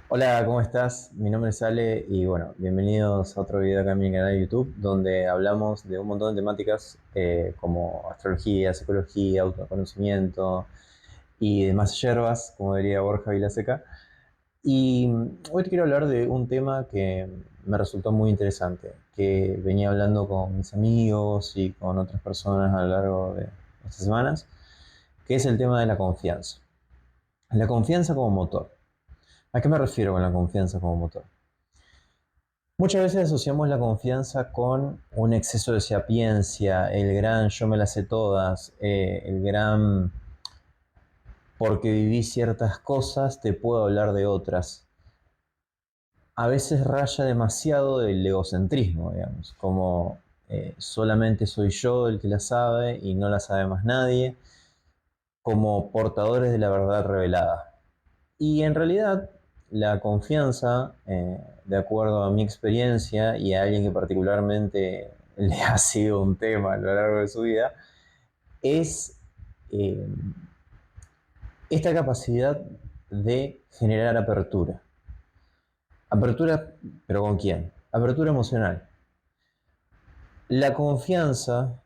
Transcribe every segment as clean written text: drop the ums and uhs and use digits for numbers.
Hola, ¿cómo estás? Mi nombre es Ale y bueno, bienvenidos a otro video acá en mi canal de YouTube donde hablamos de un montón de temáticas como astrología, psicología, autoconocimiento y demás yerbas, como diría Borja Vilaseca. Y hoy te quiero hablar de un tema que me resultó muy interesante, que venía hablando con mis amigos y con otras personas a lo largo de estas semanas, que es el tema de la confianza. La confianza como motor. ¿A qué me refiero con la confianza como motor? Muchas veces asociamos la confianza con un exceso de sapiencia, el gran yo me las sé todas, el gran porque viví ciertas cosas te puedo hablar de otras. A veces raya demasiado del egocentrismo, digamos, como solamente soy yo el que la sabe y no la sabe más nadie, como portadores de la verdad revelada. Y en realidad la confianza, de acuerdo a mi experiencia y a alguien que particularmente le ha sido un tema a lo largo de su vida, es eh, esta capacidad de generar apertura. Apertura, pero ¿con quién? Apertura emocional. La confianza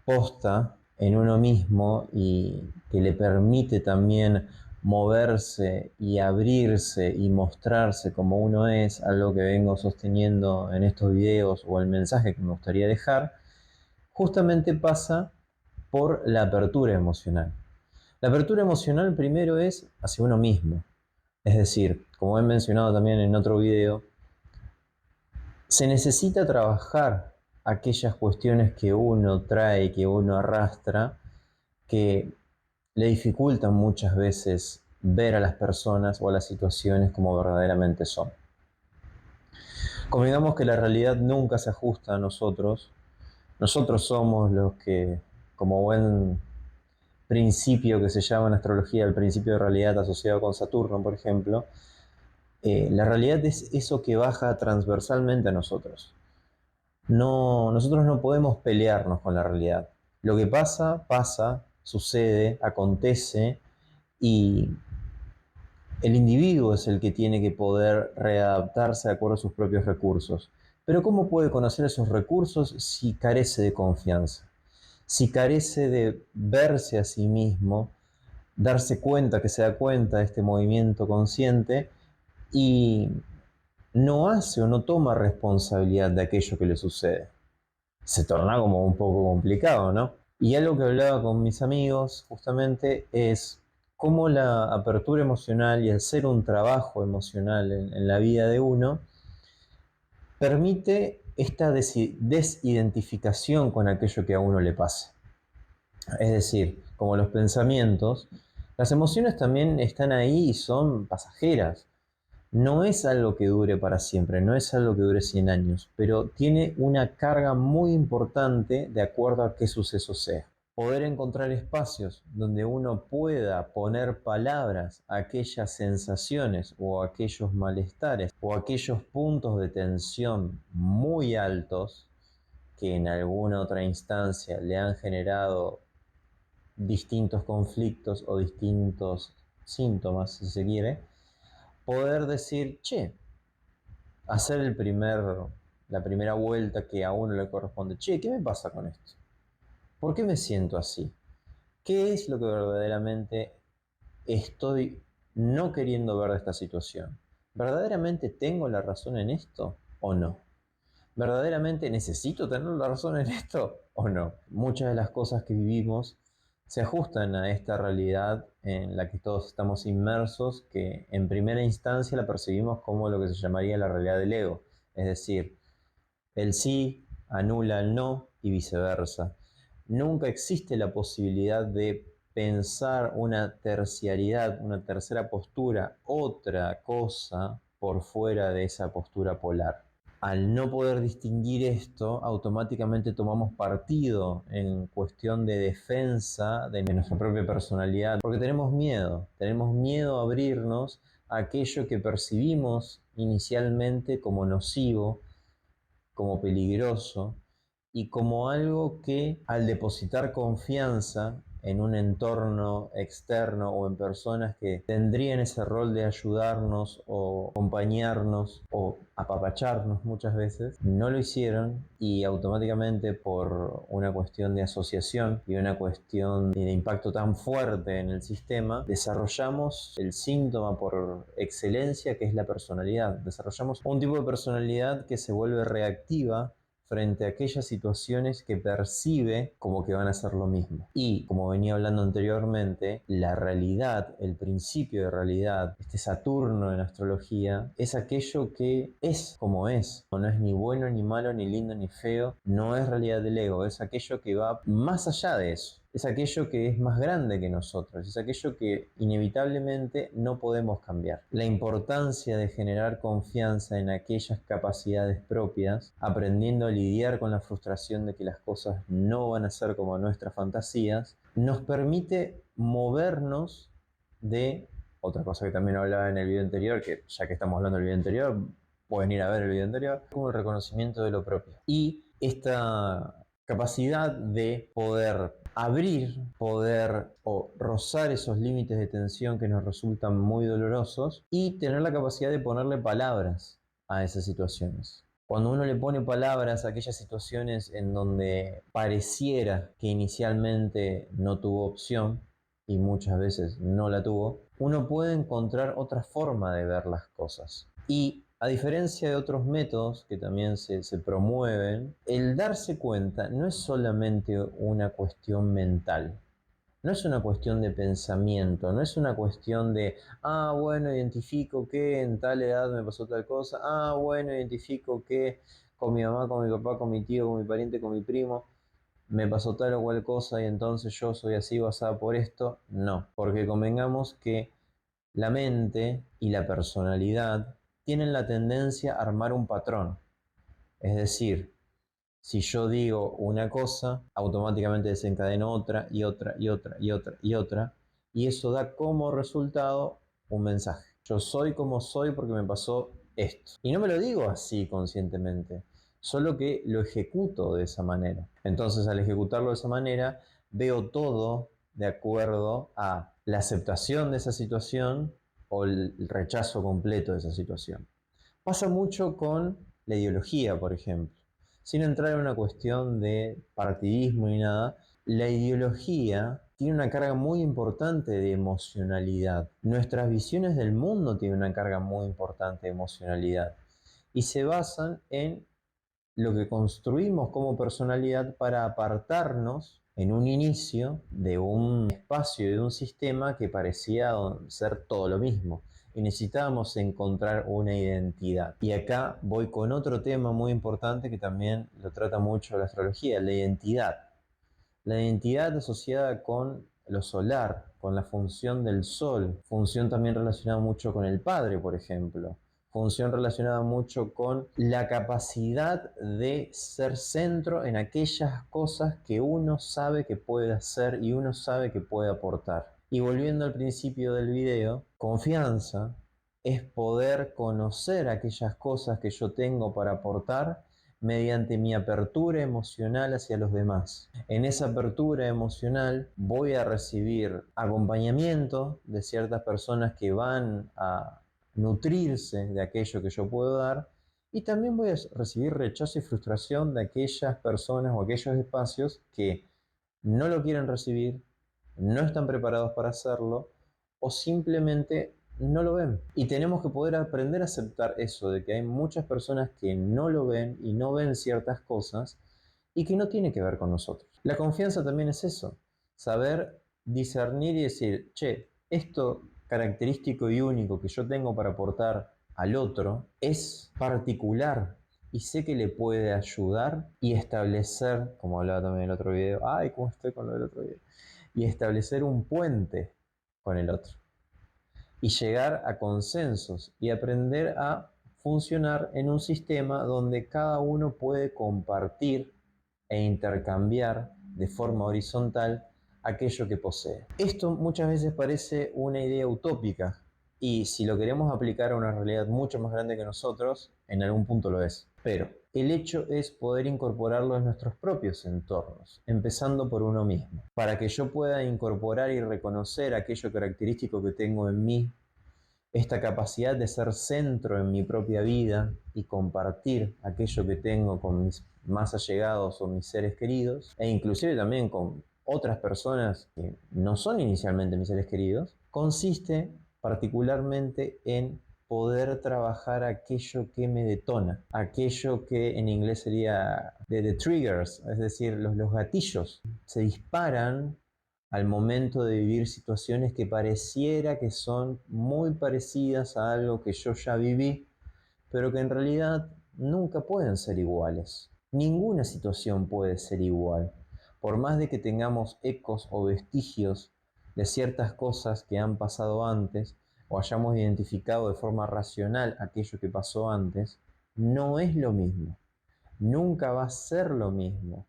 posta en uno mismo y que le permite también moverse y abrirse y mostrarse como uno es, algo que vengo sosteniendo en estos videos o el mensaje que me gustaría dejar, justamente pasa por la apertura emocional. La apertura emocional primero es hacia uno mismo, es decir, como he mencionado también en otro video, se necesita trabajar aquellas cuestiones que uno trae, que uno arrastra, que le dificultan muchas veces ver a las personas o a las situaciones como verdaderamente son. Convengamos que la realidad nunca se ajusta a nosotros. Nosotros somos los que, como buen principio que se llama en astrología, el principio de realidad asociado con Saturno, por ejemplo, la realidad es eso que baja transversalmente a nosotros. No, nosotros no podemos pelearnos con la realidad. Lo que pasa, pasa, sucede, acontece y el individuo es el que tiene que poder readaptarse de acuerdo a sus propios recursos. Pero ¿cómo puede conocer esos recursos si carece de confianza? Si carece de verse a sí mismo, darse cuenta que se da cuenta de este movimiento consciente y no hace o no toma responsabilidad de aquello que le sucede. Se torna como un poco complicado, ¿no? Y algo que hablaba con mis amigos justamente es cómo la apertura emocional y el ser un trabajo emocional en la vida de uno permite esta desidentificación con aquello que a uno le pasa. Es decir, como los pensamientos, las emociones también están ahí y son pasajeras. No es algo que dure para siempre, no es algo que dure 100 años, pero tiene una carga muy importante de acuerdo a qué suceso sea. Poder encontrar espacios donde uno pueda poner palabras a aquellas sensaciones o aquellos malestares o aquellos puntos de tensión muy altos que en alguna otra instancia le han generado distintos conflictos o distintos síntomas, si se quiere, poder decir, che, hacer la primera vuelta que a uno le corresponde. Che, ¿qué me pasa con esto? ¿Por qué me siento así? ¿Qué es lo que verdaderamente estoy no queriendo ver de esta situación? ¿Verdaderamente tengo la razón en esto o no? ¿Verdaderamente necesito tener la razón en esto o no? Muchas de las cosas que vivimos se ajustan a esta realidad en la que todos estamos inmersos, que en primera instancia la percibimos como lo que se llamaría la realidad del ego. Es decir, el sí anula el no y viceversa. Nunca existe la posibilidad de pensar una terciariedad, una tercera postura, otra cosa por fuera de esa postura polar. Al no poder distinguir esto, automáticamente tomamos partido en cuestión de defensa de nuestra propia personalidad, porque tenemos miedo a abrirnos a aquello que percibimos inicialmente como nocivo, como peligroso y como algo que al depositar confianza en un entorno externo o en personas que tendrían ese rol de ayudarnos o acompañarnos o apapacharnos muchas veces, no lo hicieron y automáticamente por una cuestión de asociación y una cuestión de impacto tan fuerte en el sistema, desarrollamos el síntoma por excelencia que es la personalidad. Desarrollamos un tipo de personalidad que se vuelve reactiva frente a aquellas situaciones que percibe como que van a ser lo mismo. Y como venía hablando anteriormente, la realidad, el principio de realidad, este Saturno en astrología, es aquello que es como es. No es ni bueno, ni malo, ni lindo, ni feo. No es realidad del ego, es aquello que va más allá de eso. Es aquello que es más grande que nosotros, es aquello que inevitablemente no podemos cambiar. La importancia de generar confianza en aquellas capacidades propias, aprendiendo a lidiar con la frustración de que las cosas no van a ser como nuestras fantasías, nos permite movernos de otra cosa que también hablaba en el video anterior, que ya que estamos hablando del video anterior, pueden ir a ver el video anterior, como el reconocimiento de lo propio. Y esta capacidad de poder abrir, poder o rozar esos límites de tensión que nos resultan muy dolorosos y tener la capacidad de ponerle palabras a esas situaciones. Cuando uno le pone palabras a aquellas situaciones en donde pareciera que inicialmente no tuvo opción y muchas veces no la tuvo, uno puede encontrar otra forma de ver las cosas. Y a diferencia de otros métodos que también se promueven, el darse cuenta no es solamente una cuestión mental, no es una cuestión de pensamiento, no es una cuestión de, bueno, identifico que en tal edad me pasó tal cosa, bueno, identifico que con mi mamá, con mi papá, con mi tío, con mi pariente, con mi primo, me pasó tal o cual cosa y entonces yo soy así basada por esto. No, porque convengamos que la mente y la personalidad tienen la tendencia a armar un patrón. Es decir, si yo digo una cosa, automáticamente desencadeno otra y otra y otra y otra y otra, y eso da como resultado un mensaje. Yo soy como soy porque me pasó esto. Y no me lo digo así conscientemente, solo que lo ejecuto de esa manera. Entonces, al ejecutarlo de esa manera, veo todo de acuerdo a la aceptación de esa situación o el rechazo completo de esa situación. Pasa mucho con la ideología, por ejemplo. Sin entrar en una cuestión de partidismo ni nada, la ideología tiene una carga muy importante de emocionalidad. Nuestras visiones del mundo tienen una carga muy importante de emocionalidad. Y se basan en lo que construimos como personalidad para apartarnos en un inicio de un espacio, de un sistema que parecía ser todo lo mismo. Y necesitábamos encontrar una identidad. Y acá voy con otro tema muy importante que también lo trata mucho la astrología, la identidad. La identidad asociada con lo solar, con la función del sol, función también relacionada mucho con el padre, por ejemplo, función relacionada mucho con la capacidad de ser centro en aquellas cosas que uno sabe que puede hacer y uno sabe que puede aportar. Y volviendo al principio del video, confianza es poder conocer aquellas cosas que yo tengo para aportar mediante mi apertura emocional hacia los demás. En esa apertura emocional voy a recibir acompañamiento de ciertas personas que van a nutrirse de aquello que yo puedo dar y también voy a recibir rechazo y frustración de aquellas personas o aquellos espacios que no lo quieren recibir, no están preparados para hacerlo o simplemente no lo ven. Y tenemos que poder aprender a aceptar eso, de que hay muchas personas que no lo ven y no ven ciertas cosas y que no tiene que ver con nosotros. La confianza también es eso, saber discernir y decir, che, esto característico y único que yo tengo para aportar al otro es particular y sé que le puede ayudar y establecer, como hablaba también en el otro video, cómo estoy con lo del otro video, y establecer un puente con el otro y llegar a consensos y aprender a funcionar en un sistema donde cada uno puede compartir e intercambiar de forma horizontal aquello que posee. Esto muchas veces parece una idea utópica y si lo queremos aplicar a una realidad mucho más grande que nosotros, en algún punto lo es. Pero el hecho es poder incorporarlo en nuestros propios entornos, empezando por uno mismo, para que yo pueda incorporar y reconocer aquello característico que tengo en mí, esta capacidad de ser centro en mi propia vida y compartir aquello que tengo con mis más allegados o mis seres queridos, e inclusive también con otras personas que no son inicialmente mis seres queridos, consiste particularmente en poder trabajar aquello que me detona, aquello que en inglés sería de triggers, es decir, los gatillos se disparan al momento de vivir situaciones que pareciera que son muy parecidas a algo que yo ya viví, pero que en realidad nunca pueden ser iguales. Ninguna situación puede ser igual. Por más de que tengamos ecos o vestigios de ciertas cosas que han pasado antes, o hayamos identificado de forma racional aquello que pasó antes, no es lo mismo. Nunca va a ser lo mismo,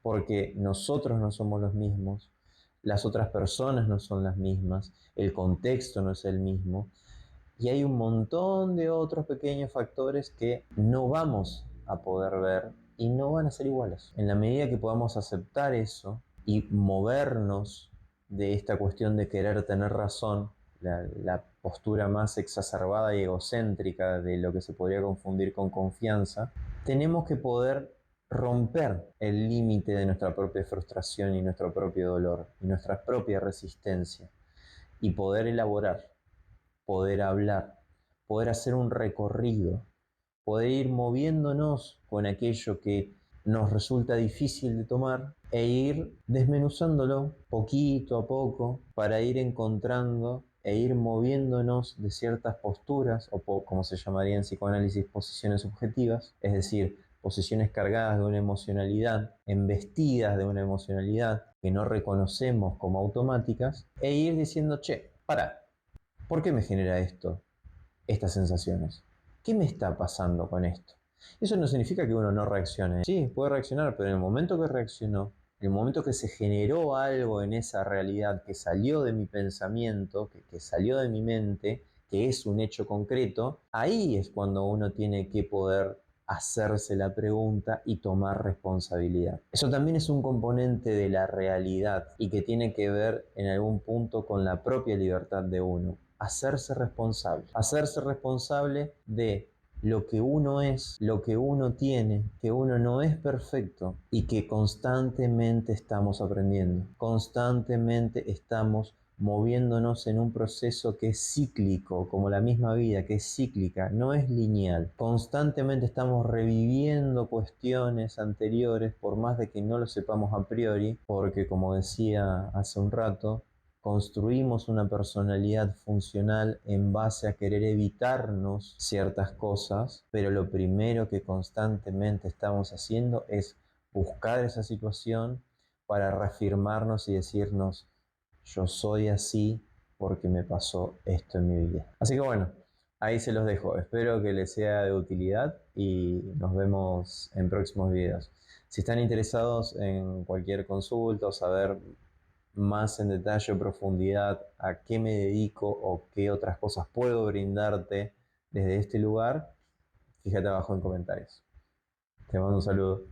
porque nosotros no somos los mismos, las otras personas no son las mismas, el contexto no es el mismo, y hay un montón de otros pequeños factores que no vamos a poder ver y no van a ser iguales. En la medida que podamos aceptar eso y movernos de esta cuestión de querer tener razón, la postura más exacerbada y egocéntrica de lo que se podría confundir con confianza, tenemos que poder romper el límite de nuestra propia frustración y nuestro propio dolor y nuestra propia resistencia y poder elaborar, poder hablar, poder hacer un recorrido, poder ir moviéndonos con aquello que nos resulta difícil de tomar e ir desmenuzándolo poquito a poco para ir encontrando e ir moviéndonos de ciertas posturas o como se llamaría en psicoanálisis posiciones subjetivas, es decir, posiciones cargadas de una emocionalidad, embestidas de una emocionalidad que no reconocemos como automáticas e ir diciendo, che, para, ¿por qué me genera esto? Estas sensaciones. ¿Qué me está pasando con esto? Eso no significa que uno no reaccione. Sí, puede reaccionar, pero en el momento que reaccionó, en el momento que se generó algo en esa realidad que salió de mi pensamiento, que salió de mi mente, que es un hecho concreto, ahí es cuando uno tiene que poder hacerse la pregunta y tomar responsabilidad. Eso también es un componente de la realidad y que tiene que ver en algún punto con la propia libertad de uno. Hacerse responsable de lo que uno es, lo que uno tiene, que uno no es perfecto y que constantemente estamos aprendiendo, constantemente estamos moviéndonos en un proceso que es cíclico, como la misma vida, que es cíclica, no es lineal. Constantemente estamos reviviendo cuestiones anteriores, por más de que no lo sepamos a priori, porque como decía hace un rato, construimos una personalidad funcional en base a querer evitarnos ciertas cosas, pero lo primero que constantemente estamos haciendo es buscar esa situación para reafirmarnos y decirnos, yo soy así porque me pasó esto en mi vida. Así que bueno, ahí se los dejo. Espero que les sea de utilidad y nos vemos en próximos videos. Si están interesados en cualquier consulta o saber más en detalle o profundidad a qué me dedico o qué otras cosas puedo brindarte desde este lugar, fíjate abajo en comentarios. Te mando un saludo.